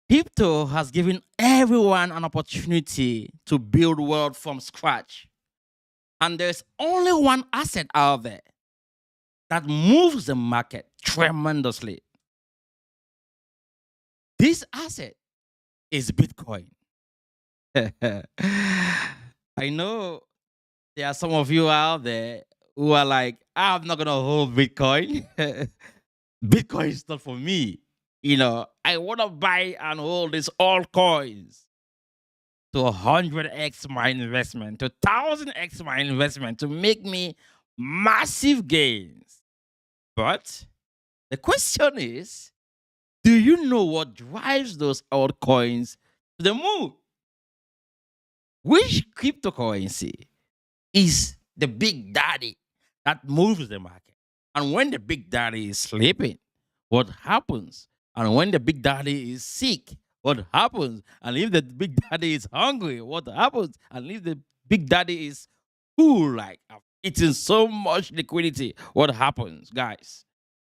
Crypto has given everyone an opportunity to build wealth from scratch. And there's only one asset out there that moves the market tremendously. This asset is Bitcoin. I know there are some of you out there who are like, I'm not going to hold Bitcoin. Bitcoin is not for me. I want to buy and hold these altcoins to 100x my investment, to 1000x my investment, to make me massive gains. But the question is, do you know what drives those altcoins to the moon? Which cryptocurrency is the big daddy that moves the market? And when the big daddy is sleeping, what happens? And when the big daddy is sick, what happens? And if the big daddy is hungry, what happens? And if the big daddy is full, like eating so much liquidity, what happens, guys?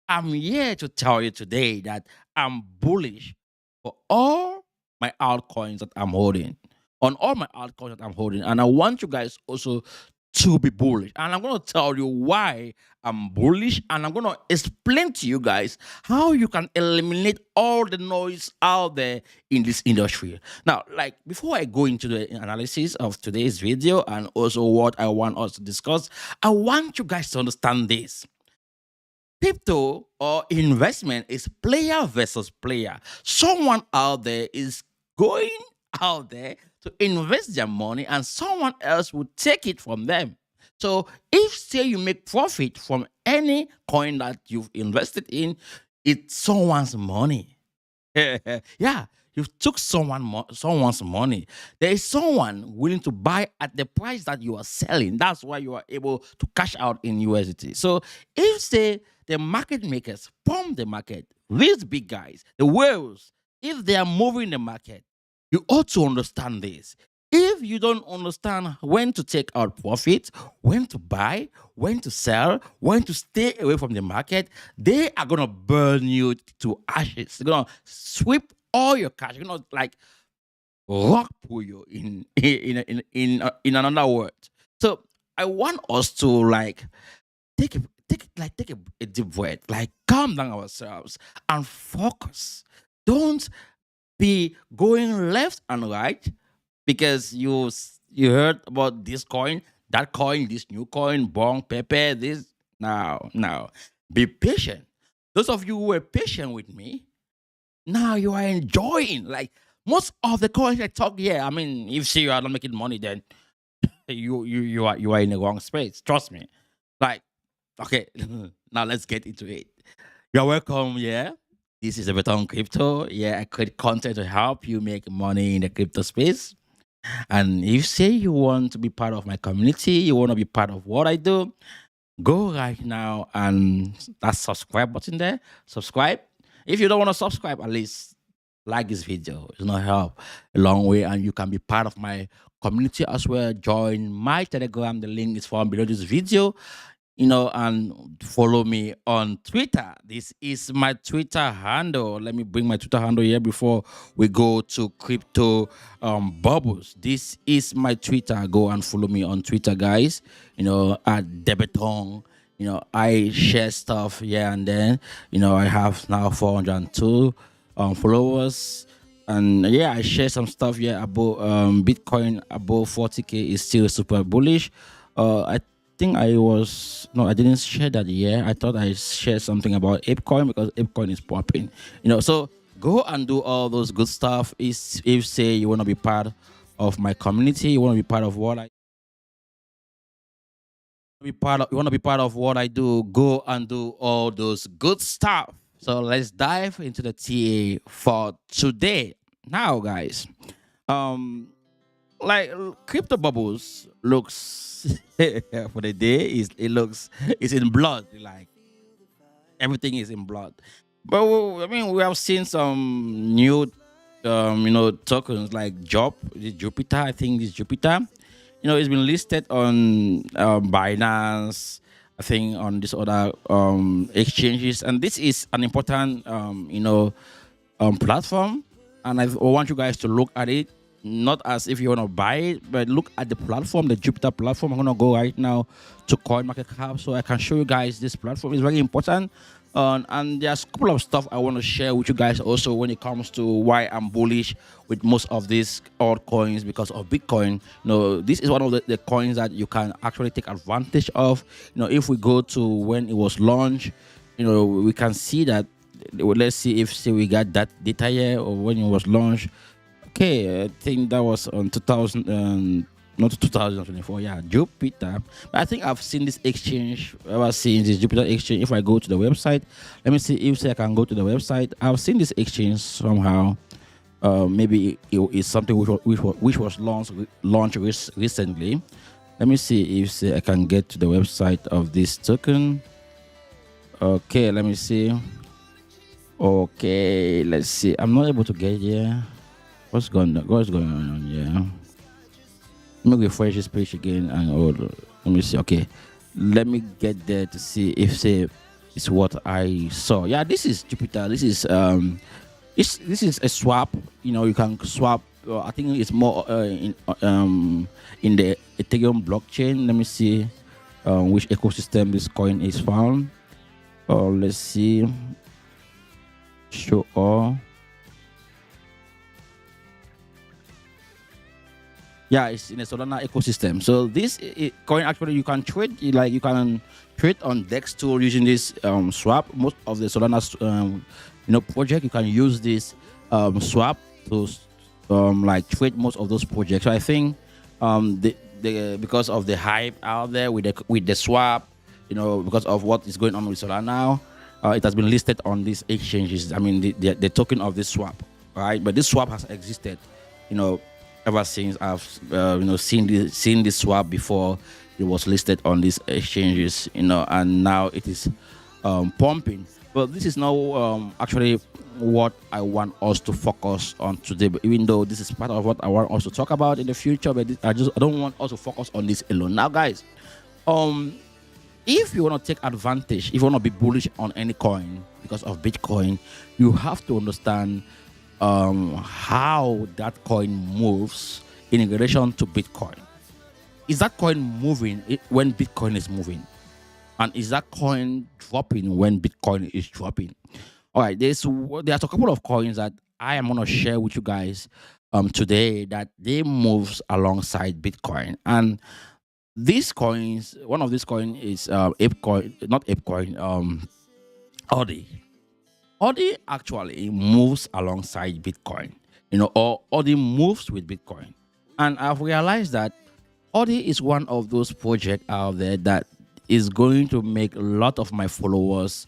I'm here to tell you today that I'm bullish for all my altcoins that I'm holding, on all my altcoins that I'm holding. And I want you guys also to be bullish. And I'm going to tell you why I'm bullish. And I'm going to explain to you guys how you can eliminate all the noise out there in this industry. Now, like before I go into the analysis of today's video and also what I want us to discuss, I want you guys to understand this. Crypto or investment is player versus player. Someone out there is going out there to invest their money and someone else will take it from them. So if say you make profit from any coin that you've invested in, it's someone's money. Yeah, you took someone's money. There is someone willing to buy at the price that you are selling. That's why you are able to cash out in USDT. So if say the market makers pump the market. These big guys, the whales, if they are moving the market, you ought to understand this. If you don't understand when to take out profit, when to buy, when to sell, when to stay away from the market, they are gonna burn you to ashes. They're gonna sweep all your cash. You're gonna like rock pull you in another word. So I want us to like take a take a deep breath, like calm down ourselves and focus. Don't be going left and right because you heard about this coin, this new coin, bong, pepe, this. Now, be patient. Those of you who were patient with me, now you are enjoying. Like most of the coins I talk here. I mean, if you are not making money, then you are in the wrong space. Trust me. Like, okay, now let's get into it. You're welcome. Yeah. This is a bit on crypto. Yeah, I create content to help you make money in the crypto space. And if you say you want to be part of my community, you want to be part of what I do, go right now and that subscribe button there. Subscribe. If you don't want to subscribe, at least like this video. It's not help a long way, and you can be part of my community as well. Join my Telegram. The link is found below this video. And follow me on Twitter. This is my Twitter handle. Let me bring my Twitter handle here before we go to crypto bubbles. This is my Twitter. Go and follow me on Twitter, guys. At Debeton. I share stuff here and then. I have now 402 followers. And yeah, I share some stuff here about Bitcoin above 40K is still super bullish. I think I didn't share that yet. I thought I shared something about ApeCoin because ApeCoin is popping. So go and do all those good stuff. If say you want to be part of my community, you want to be part of what I you want to be part of what I do, go and do all those good stuff. So let's dive into the TA for today. Now, guys, like crypto bubbles looks for the day it's in blood, like everything is in blood. But we have seen some new tokens like Jupiter. I think it's Jupiter. It's been listed on Binance, I think on this other exchanges, and this is an important platform, and I want you guys to look at it. Not as if you want to buy it, but look at the platform, the Jupiter platform. I'm going to go right now to Coinmarketcap so I can show you guys this platform. It's very important. And there's a couple of stuff I want to share with you guys also when it comes to why I'm bullish with most of these altcoins because of Bitcoin. This is one of the coins that you can actually take advantage of. If we go to when it was launched, we can see that. Let's see if we got that data here or when it was launched. Okay, I think that was on 2000, not 2024. Yeah, Jupiter. But I think I've seen this exchange. I've seen this Jupiter exchange. If I go to the website, let me see if I can go to the website. I've seen this exchange somehow. Maybe it's something which was launched recently. Let me see if I can get to the website of this token. Okay, let me see. Okay, let's see. I'm not able to get here. What's going on here? Let me refresh this page again and let me see. Okay, let me get there to see if it's what I saw. Yeah, this is Jupiter. This is this is a swap. You can swap. I think it's more in the Ethereum blockchain. Let me see which ecosystem this coin is found. Let's see. Show all. Yeah, it's in a Solana ecosystem. So this coin actually you can trade on DEX tool using this swap. Most of the Solana project you can use this swap to trade most of those projects. So I think because of the hype out there with the swap, because of what is going on with Solana now, it has been listed on these exchanges. I mean the token of this swap, right? But this swap has existed, ever since I've seen this swap before it was listed on these exchanges, and now it is pumping. But this is not actually what I want us to focus on today. But even though this is part of what I want us to talk about in the future, but I don't want us to focus on this alone. Now, guys, if you want to take advantage, if you want to be bullish on any coin because of Bitcoin, you have to understand how that coin moves in relation to Bitcoin. Is that coin moving when Bitcoin is moving? And is that coin dropping when Bitcoin is dropping? All right, there's a couple of coins that I am going to share with you guys today that they moves alongside Bitcoin. And these coins, one of these coins is ApeCoin, not ApeCoin, Audi. Audi actually moves alongside Bitcoin, or Audi moves with Bitcoin. And I've realized that Audi is one of those projects out there that is going to make a lot of my followers,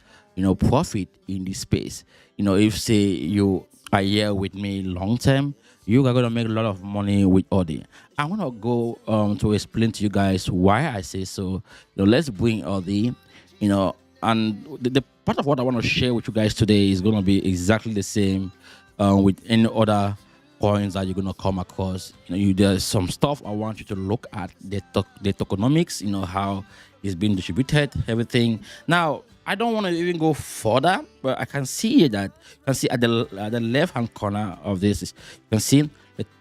profit in this space. If say you are here with me long term, you are going to make a lot of money with Audi. I want to go to explain to you guys why I say so. Let's bring Audi, and the part of what I want to share with you guys today is going to be exactly the same with any other coins that you're going to come across. There's some stuff I want you to look at the tokenomics, how it's being distributed, everything. Now, I don't want to even go further, but I can see that at the left hand corner of this, you can see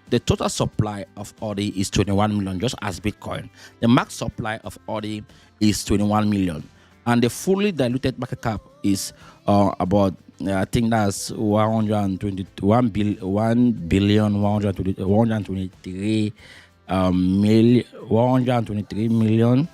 the total supply of Audi is 21 million, just as Bitcoin. The max supply of Audi is 21 million, and the fully diluted market cap is about, I think that's 123 million.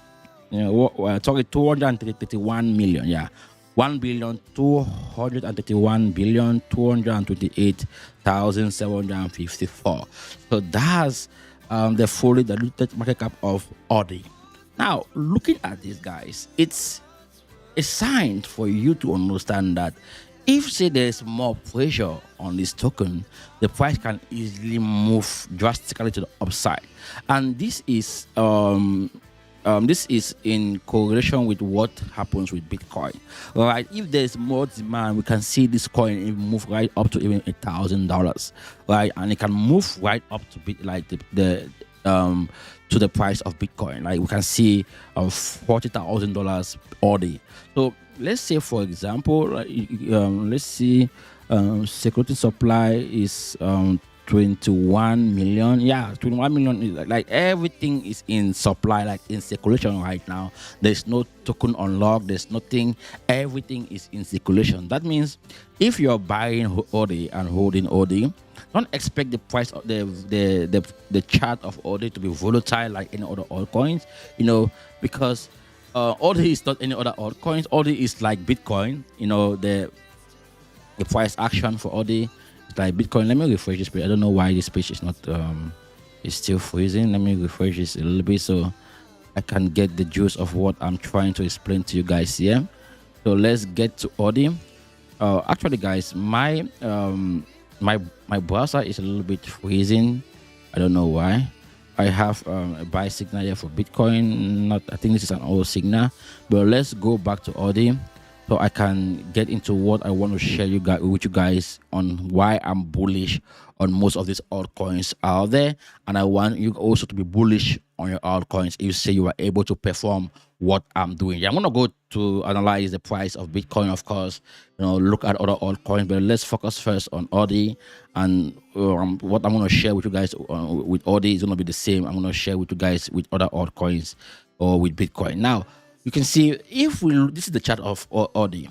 Sorry, 231 million. Yeah, 1,231,228,754. So that's the fully diluted market cap of Audi. Now, looking at this, guys, it's a sign for you to understand that if say there's more pressure on this token, the price can easily move drastically to the upside, and this is in correlation with what happens with Bitcoin. Right? If there's more demand, we can see this coin move right up to even $1,000, right? And it can move right up to to the price of Bitcoin. Like we can see $40,000 all day. So let's say, for example, let's see, security supply is 21 million. Yeah, 21 million is like everything is in supply, like in circulation right now. There's no token unlocked, there's nothing, everything is in circulation. That means if you're buying OD and holding OD, don't expect the price of the chart of OD to be volatile like any other altcoins, because OD is not any other altcoins. OD is like Bitcoin, the price action for OD. Like Bitcoin. Let me refresh this page. I don't know why this page is not it's still freezing. Let me refresh this a little bit so I can get the juice of what I'm trying to explain to you guys here. So let's get to Audi. Actually, guys, my my browser is a little bit freezing. I don't know why. I have a buy signal here for Bitcoin. I think this is an old signal, but let's go back to Audi so I can get into what I want to share with you guys on why I'm bullish on most of these altcoins out there. And I want you also to be bullish on your altcoins if you say you are able to perform what I'm doing. Yeah, I'm going to go to analyze the price of Bitcoin, of course, look at other altcoins, but let's focus first on Audi. And what I'm going to share with you guys with Audi is going to be the same I'm going to share with you guys with other altcoins or with Bitcoin. Now, you can see this is the chart of Audi.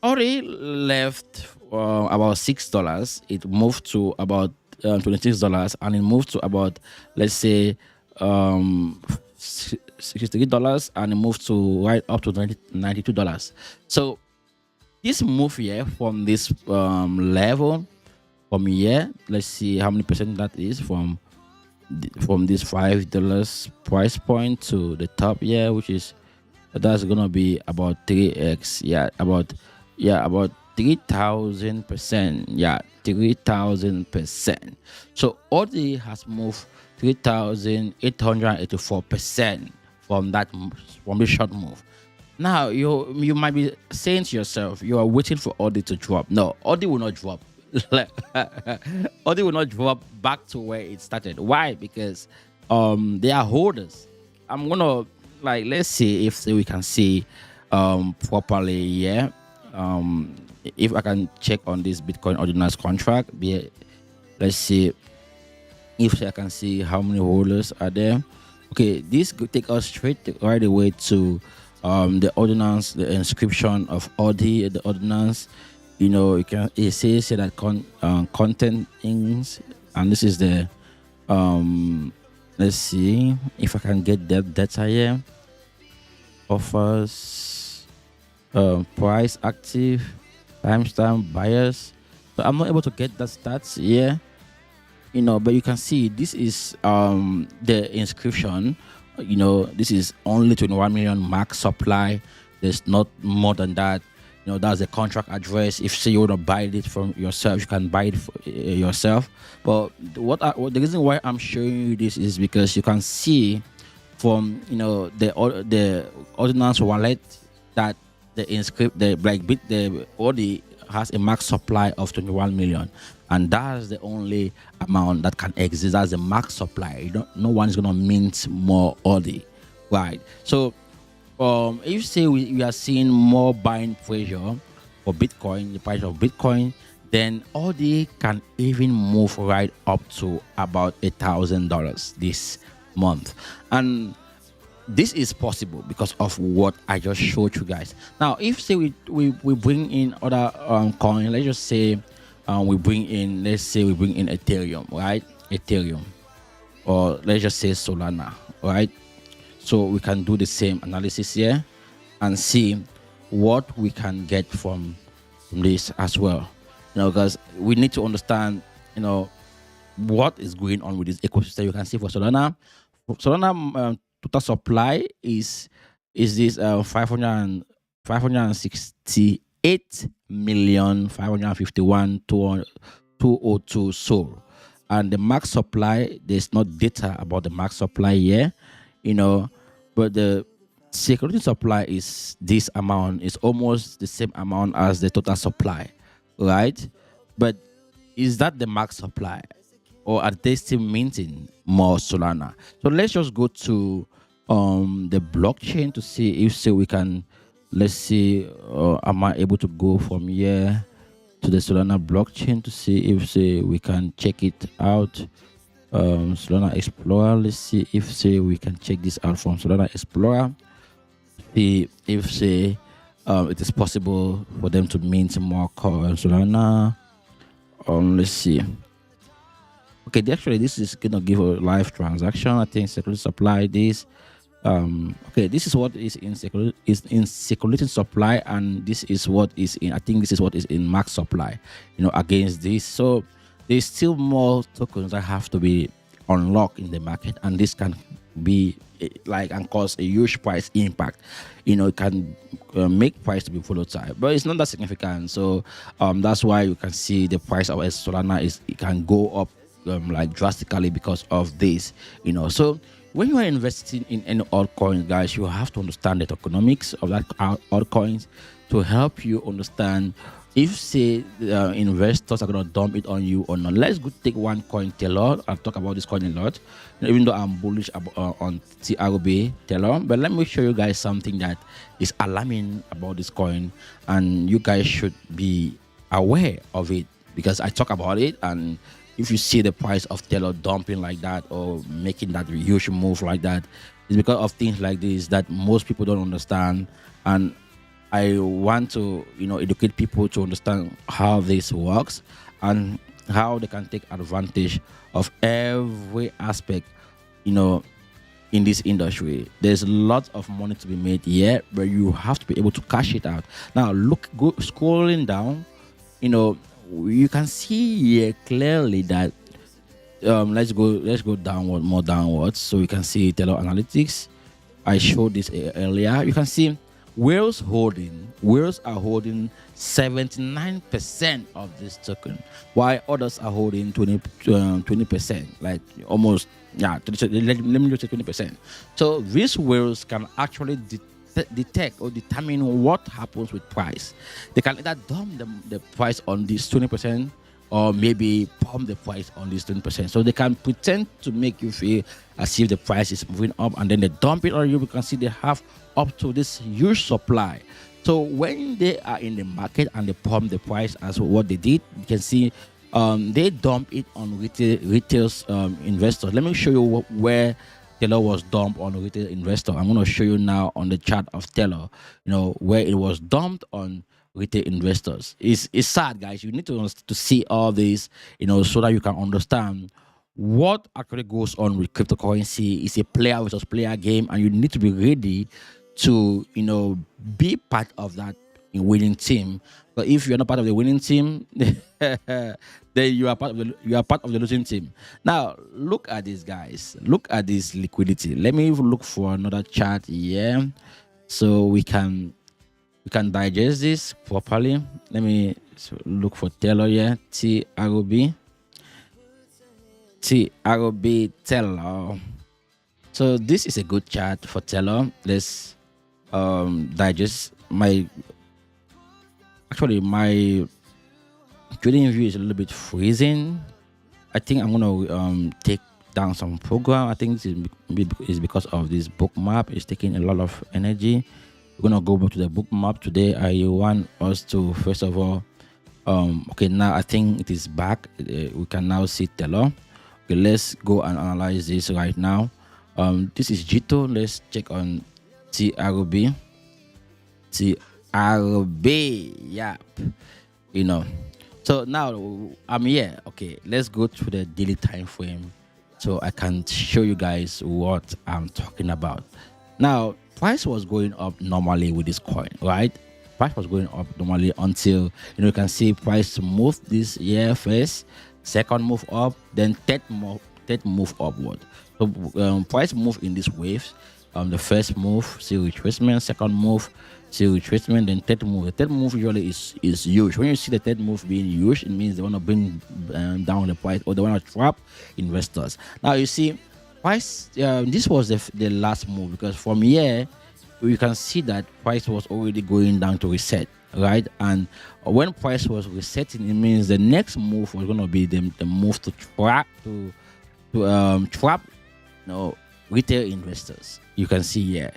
Audi left about $6. It moved to about $26, and it moved to about, let's say, $63, and it moved to right up to $92. So this move here from this level, from here, let's see how many percent that is from this $5 price point to the top here, which is that's gonna be about 3x. About 3,000%. 3,000%. So Audi has moved 3,884% from this short move. Now you might be saying to yourself, you are waiting for Audi to drop. No, Audi will not drop. Like, Audi will not drop back to where it started. Why? Because they are holders. I'm gonna, like, let's see if we can see properly. Yeah. If I can check on this Bitcoin ordinance contract, let's see if I can see how many holders are there. Okay, this could take us right away to the ordinance, the inscription of Audi, the ordinance. It says here that content things, and this is the let's see if I can get that data here. Offers, price, active, timestamp, buyers. So I'm not able to get that stats here. But you can see this is the inscription. This is only 21 million max supply. There's not more than that. That's the contract address. If say you want to buy it from yourself, you can buy it yourself. But the reason why I'm showing you this is because you can see from the ordinance wallet that the Audi has a max supply of 21 million, and that's the only amount that can exist as a max supply. No one is gonna mint more Audi, right? So if you say we are seeing more buying pressure for Bitcoin, the price of Bitcoin, then Audi can even move right up to about $1,000 this month. And this is possible because of what I just showed you guys. Now, if say we bring in other coin, let's just say we bring in Ethereum, right? Ethereum, or let's just say Solana, right? So we can do the same analysis here and see what we can get from this as well. Because we need to understand, what is going on with this ecosystem. You can see for Solana, total supply is this 568,551,202 SOL, and the max supply, there's no data about the max supply here, but the security supply is this amount, is almost the same amount as the total supply, right? But is that the max supply, or are they still minting more Solana? So let's just go to the blockchain to see if we can. Let's see, am I able to go from here to the Solana blockchain to see if we can check it out. Solana Explorer. Let's see if we can check this out from Solana Explorer. See if it is possible for them to mint more Solana. Let's see. Okay, actually, this is gonna give a live transaction. I think security supply this. Okay, this is what is in circulating supply, and this is what is in. I think this is what is in max supply. Against this, so there's still more tokens that have to be unlocked in the market, and this can be and cause a huge price impact. It can make price to be volatile, but it's not that significant. So that's why you can see the price of Solana it can go up drastically because of this. So when you are investing in any altcoin, guys, you have to understand the economics of that altcoins to help you understand if investors are going to dump it on you or not. Let's go take one coin, Taylor. I'll talk about this coin a lot, even though I'm bullish on TRB Taylor. But let me show you guys something that is alarming about this coin, and you guys should be aware of it because I talk about it. And if you see the price of Taylor dumping like that or making that huge move like that, it's because of things like this that most people don't understand. And I want to, educate people to understand how this works and how they can take advantage of every aspect, in this industry. There's lots of money to be made here, but you have to be able to cash it out. Now, scrolling down, you can see here clearly that let's go downward, more downwards, so you can see Taylor Analytics. I showed this earlier. You can see whales are holding 79% of this token, while others are holding 20%, like almost, let me just say 20%. So these whales can actually detect or determine what happens with price. They can either dump the price on this 20%, or maybe pump the price on this 20%. So they can pretend to make you feel as if the price is moving up, and then they dump it on you. We can see they have up to this huge supply. So when they are in the market and they pump the price as what they did, you can see they dump it on retail investors. Let me show you where Taylor was dumped on retail investor. I'm going to show you now on the chart of Taylor, where it was dumped on retail investors. It's sad, guys. You need to see all this, so that you can understand what actually goes on with cryptocurrency. It's a player versus player game, and you need to be ready to be part of that winning team. But if you're not part of the winning team, then you are part of the losing team. Now look at this, guys. Look at this liquidity. Let me look for another chart here so we can digest this properly. Let me look for Taylor here. TROB Taylor. So this is a good chart for Taylor. Let's digest my TradingView is a little bit freezing. I think I'm gonna take down some program. I think it's because of this bookmap. It's taking a lot of energy. We're gonna go back to the bookmap today. I want us to first of all okay, now I think it is back. We can now see Taylor. Okay, let's go and analyze this right now. This is Jito. Let's check on TRB. Yep. So now I'm here. Okay, let's go to the daily time frame so I can show you guys what I'm talking about. Now, price was going up normally with this coin, right? Price was going up normally until you can see price move this year first, second move up, then third move upward. So price move in these waves. The first move, see retracement, second move, see retracement, then third move. The third move usually is huge. When you see the third move being huge, it means they want to bring down the price, or they want to trap investors. Now you see price, this was the last move, because from here you can see that price was already going down to reset, right? And when price was resetting, it means the next move was going to be the move to trap retail investors. You can see here,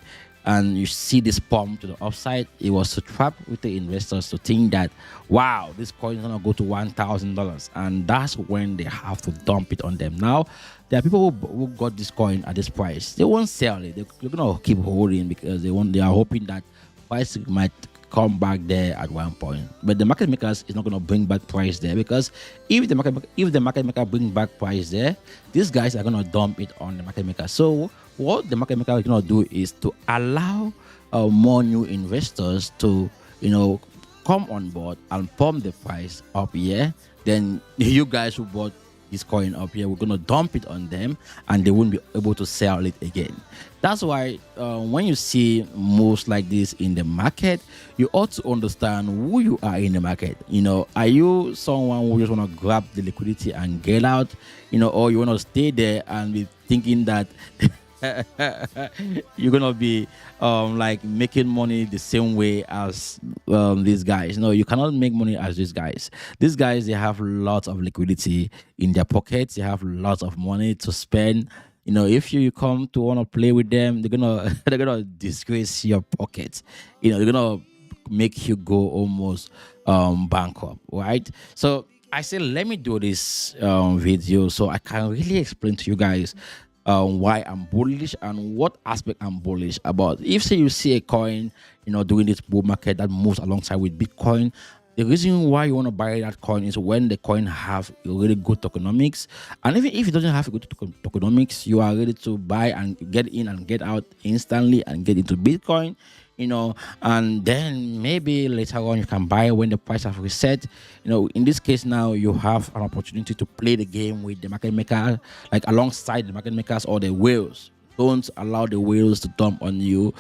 and you see this pump to the upside. It was to trap retail investors to think that, wow, this coin is gonna go to $1,000, and that's when they have to dump it on them. Now there are people who got this coin at this price. They won't sell it. They're gonna keep holding because they are hoping that price might come back there at one point. But the market makers is not going to bring back price there, because if the market maker bring back price there, these guys are going to dump it on the market maker. So what the market maker is going to do is to allow more new investors to come on board and pump the price up here. Then you guys who bought this coin up here, we're going to dump it on them, and they won't be able to sell it again. That's why when you see moves like this in the market, you ought to understand who you are in the market. Are you someone who just want to grab the liquidity and get out, or you want to stay there and be thinking that you're gonna be like making money the same way as these guys? No, you cannot make money as these guys. These guys, they have lots of liquidity in their pockets. They have lots of money to spend. If you come to want to play with them, they're gonna disgrace your pockets. They're gonna make you go almost bankrupt, right? So I said, let me do this video so I can really explain to you guys why I'm bullish and what aspect I'm bullish about. If say you see a coin, doing this bull market that moves alongside with Bitcoin, the reason why you want to buy that coin is when the coin have a really good tokenomics. And even if it doesn't have a good tokenomics, you are ready to buy and get in and get out instantly and get into Bitcoin. And then maybe later on you can buy when the price have reset. In this case now, you have an opportunity to play the game with the market maker, like alongside the market makers or the whales. Don't allow the whales to dump on you.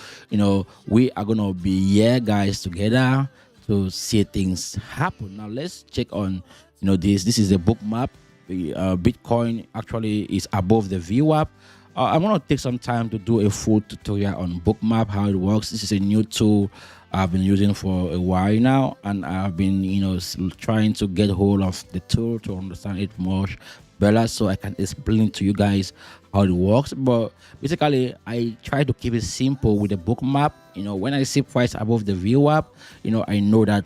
We are gonna be here, guys, together to see things happen. Now let's check on this. This is the book map. Bitcoin actually is above the VWAP. I want to take some time to do a full tutorial on Bookmap, how it works. This is a new tool I've been using for a while now, and I've been, trying to get hold of the tool to understand it much better, so I can explain to you guys how it works. But basically, I try to keep it simple with the Bookmap. When I see price above the VWAP, I know that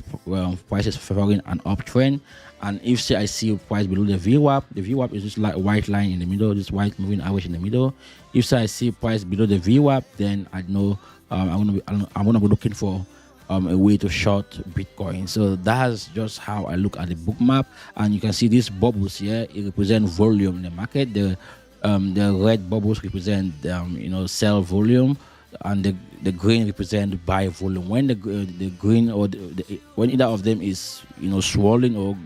price is favoring an uptrend. And if say I see price below the VWAP is just like a white line in the middle, this white moving average in the middle. If say I see price below the VWAP, then I know I'm gonna be looking for a way to short Bitcoin. So that's just how I look at the Bookmap. And you can see these bubbles here, it represent volume in the market. The red bubbles represent sell volume, and the green represent buy volume. When the green or when either of them is swollen or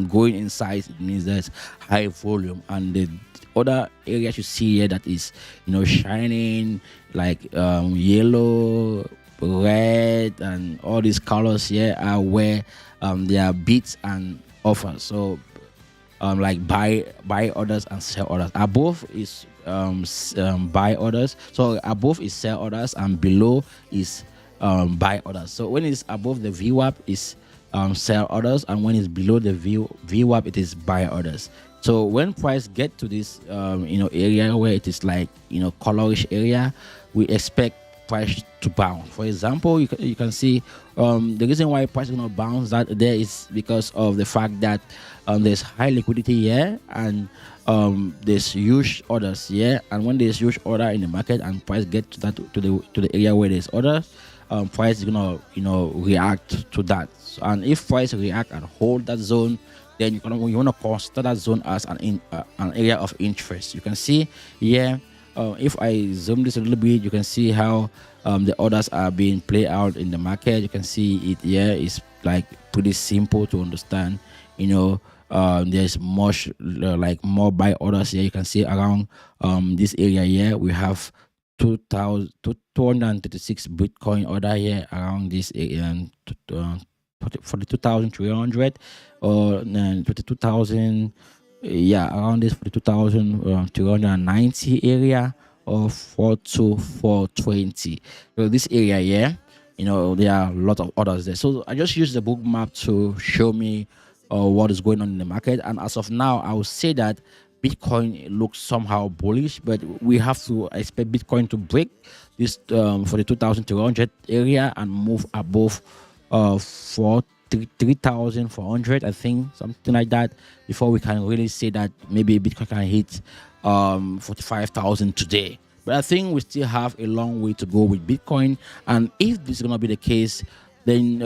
going in size, it means there's high volume. And the other areas you see here that is shining like yellow, red, and all these colors here are where there are bids and offers. So like buy orders and sell orders. Above is buy orders, so above is sell orders, and below is buy orders. So when it's above the VWAP is sell orders, and when it's below the VWAP it is buy orders. So when price get to this area where it is like colorish area, we expect price to bounce. For example, you can see the reason why price is not bounce that there is because of the fact that there's high liquidity here, and there's huge orders here. And when there's huge order in the market and price get to that to the area where there's orders, price is gonna react to that. And if price react and hold that zone, then you want to consider that zone as an area of interest. You can see here, if I zoom this a little bit, you can see how the orders are being played out in the market. You can see it here is like pretty simple to understand. There's much like more buy orders here. You can see around this area here we have 236 Bitcoin order here around this area, for the 2,300 or 22,000, around this for the 2,290 area, or 42420. So this area here, there are a lot of orders there. So I just use the Bookmap to show me what is going on in the market. And as of now, I would say that Bitcoin looks somehow bullish, but we have to expect Bitcoin to break this for the 2,200 area and move above 3,400, I think, something like that, before we can really say that maybe Bitcoin can hit 45,000 today. But I think we still have a long way to go with Bitcoin. And if this is gonna be the case, then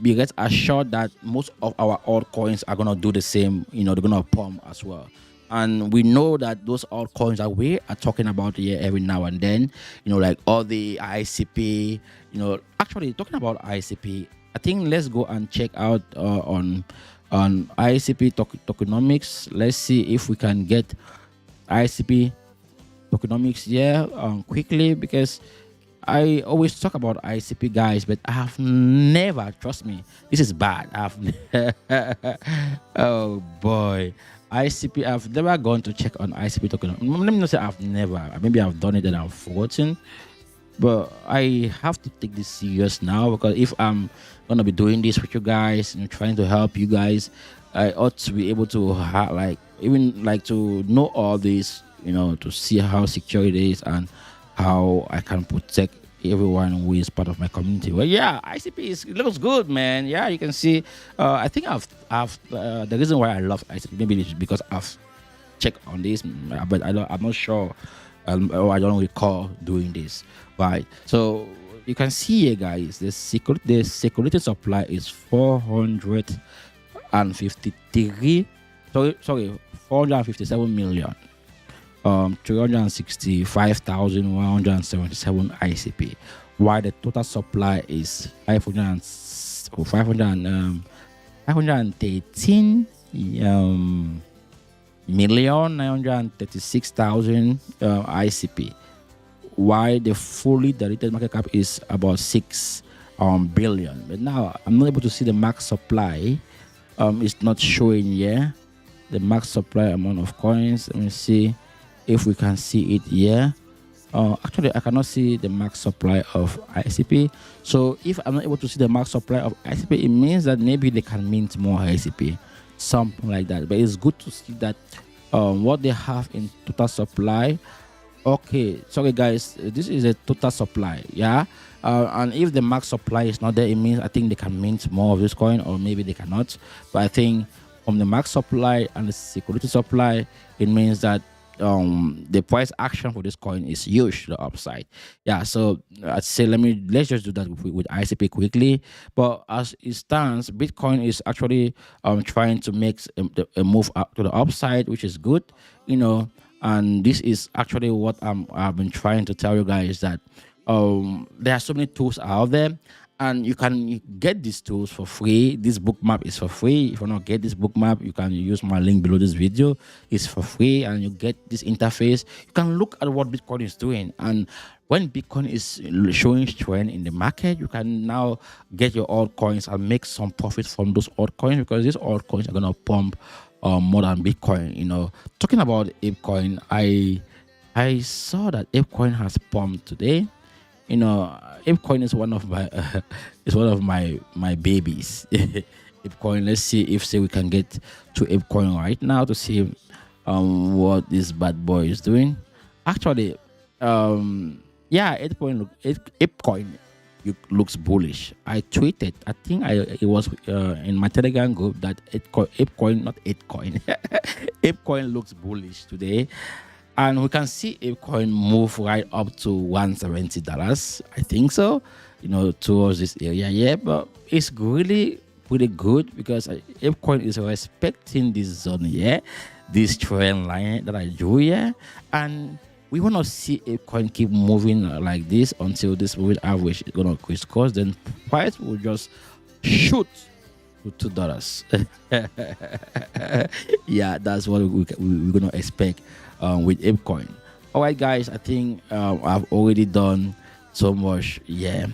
be rest assured that most of our altcoins are gonna do the same. They're gonna pump as well. And we know that those altcoins that we are talking about here every now and then, like all the ICP, actually talking about ICP, I think let's go and check out on ICP tokenomics. Let's see if we can get ICP tokenomics here quickly, because I always talk about ICP, guys, but I have never, trust me, this is bad. Oh boy, ICP, I've never gone to check on ICP tokenomics. Let me not say I've never, maybe I've done it and I've forgotten. But I have to take this serious now, because if I'm gonna be doing this with you guys and trying to help you guys, I ought to be able to to know all this, to see how secure it is and how I can protect everyone who is part of my community. Well, yeah, ICP looks good, man. Yeah, you can see. I think I've the reason why I love ICP, maybe it's because I've checked on this, but I'm not sure. Or I don't recall doing this, right? So you can see here, guys, the circulating supply is 457 million, 365,177 ICP, while the total supply is 513 1,936,000 ICP, while the fully diluted market cap is about 6 billion. But now I'm not able to see the max supply. It's not showing here the max supply amount of coins. Let me see. if we can see it here. Actually, I cannot see the max supply of ICP. So if I'm not able to see the max supply of ICP, it means that maybe they can mint more ICP, something like that. But it's good to see that what they have in total supply. Okay, sorry guys, this is a total supply, yeah. And if the max supply is not there, it means I think they can mint more of this coin, or maybe they cannot. But I think from the max supply and the security supply, it means that the price action for this coin is huge to the upside. Yeah, so I'd say let's just do that with ICP quickly. But as it stands, Bitcoin is actually trying to make a move up to the upside, which is good, you know. And this is actually what I've been trying to tell you guys, that there are so many tools out there, and you can get these tools for free. This bookmap is for free. If you not get this bookmap, you can use my link below this video. It's for free, and you get this interface. You can look at what Bitcoin is doing, and when Bitcoin is showing strength in the market, you can now get your altcoins and make some profit from those altcoins, because these altcoins are gonna pump more than Bitcoin. You know, talking about ApeCoin, I saw that ApeCoin has pumped today. You know, ApeCoin is one of my is one of my babies. ApeCoin. Let's see if we can get to ApeCoin right now to see what this bad boy is doing. Actually, yeah, ApeCoin looks bullish. I tweeted, I think it was in my Telegram group, that ApeCoin, not ApeCoin, ApeCoin looks bullish today. And we can see ApeCoin move right up to $170. I think so, you know, towards this area. Yeah, but it's really pretty good, because ApeCoin is respecting this zone here, this trend line that I drew here. And we want to see ApeCoin keep moving like this until this moving average is going to crisscross. Then price will just shoot to $2. Yeah, that's what we're going to expect with ApeCoin. All right, guys, I think I've already done so much. Yeah,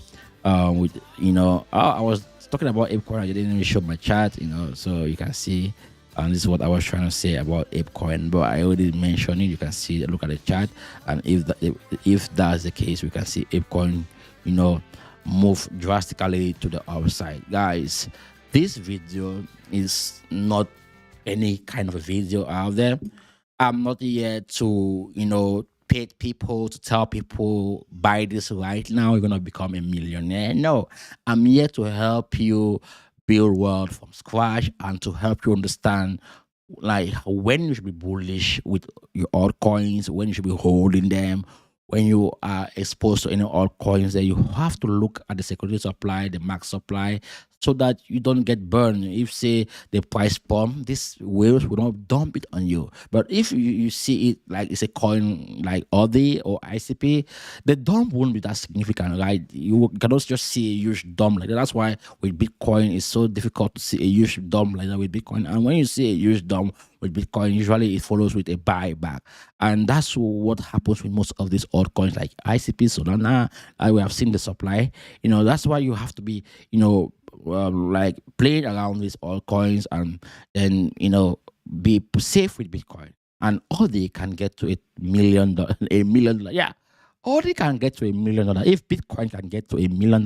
with, you know, I was talking about ApeCoin. I didn't even show my chart, you know, so you can see. And this is what I was trying to say about ApeCoin, but I already mentioned it. You can see, look at the chart, and if that's the case, we can see ApeCoin, you know, move drastically to the upside. Guys, this video is not any kind of a video out there. I'm not here to, you know, pay people to tell people buy this right now, you're gonna become a millionaire. No, I'm here to help you build wealth from scratch, and to help you understand, like, when you should be bullish with your altcoins, when you should be holding them. When you are exposed to any altcoins, that you have to look at the security supply, the max supply, so that you don't get burned. If, say, the price pump, these whales will not dump it on you. But if you see it like it's a coin like ODI or ICP, the dump won't be that significant, right? You cannot just see a huge dump like that. That's why with Bitcoin, it's so difficult to see a huge dump like that with Bitcoin. And when you see a huge dump with Bitcoin, usually it follows with a buyback. And that's what happens with most of these altcoins like ICP, Solana. We have seen the supply. You know, that's why you have to be, you know, like playing around these altcoins, and then, you know, be safe with Bitcoin. And all they can get to $1 million, $1 million. Yeah, all they can get to $1 million. If Bitcoin can get to $1 million,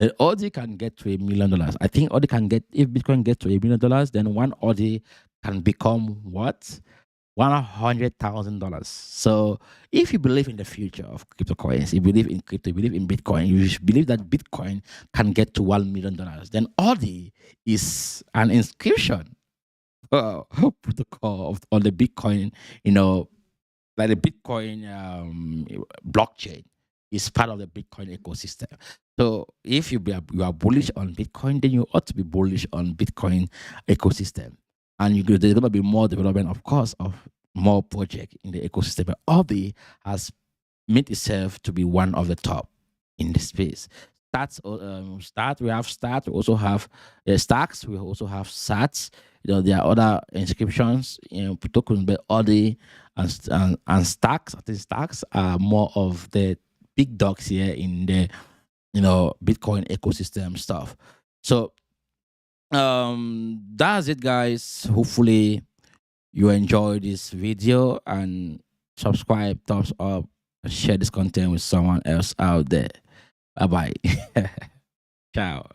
then all they can get to $1 million. I think all they can get, if Bitcoin gets to $1 million, then one ODI can become what? $100,000. So if you believe in the future of cryptocurrency, you believe in crypto, you believe in Bitcoin, you believe that Bitcoin can get to $1 million, then ODI is an inscription protocol on the Bitcoin, you know, like the Bitcoin blockchain is part of the Bitcoin ecosystem. So if you are bullish on Bitcoin, then you ought to be bullish on Bitcoin ecosystem. And there's going to be more development, of course, of more project in the ecosystem. But ODI has made itself to be one of the top in the space. We have Stat. We also have Stacks. We also have Sats. You know, there are other inscriptions, you know, tokens, but ODI and Stacks. I think Stacks are more of the big dogs here in the, you know, Bitcoin ecosystem stuff. So that's it, guys. Hopefully you enjoyed this video, and subscribe, thumbs up, and share this content with someone else out there. Bye bye. Ciao.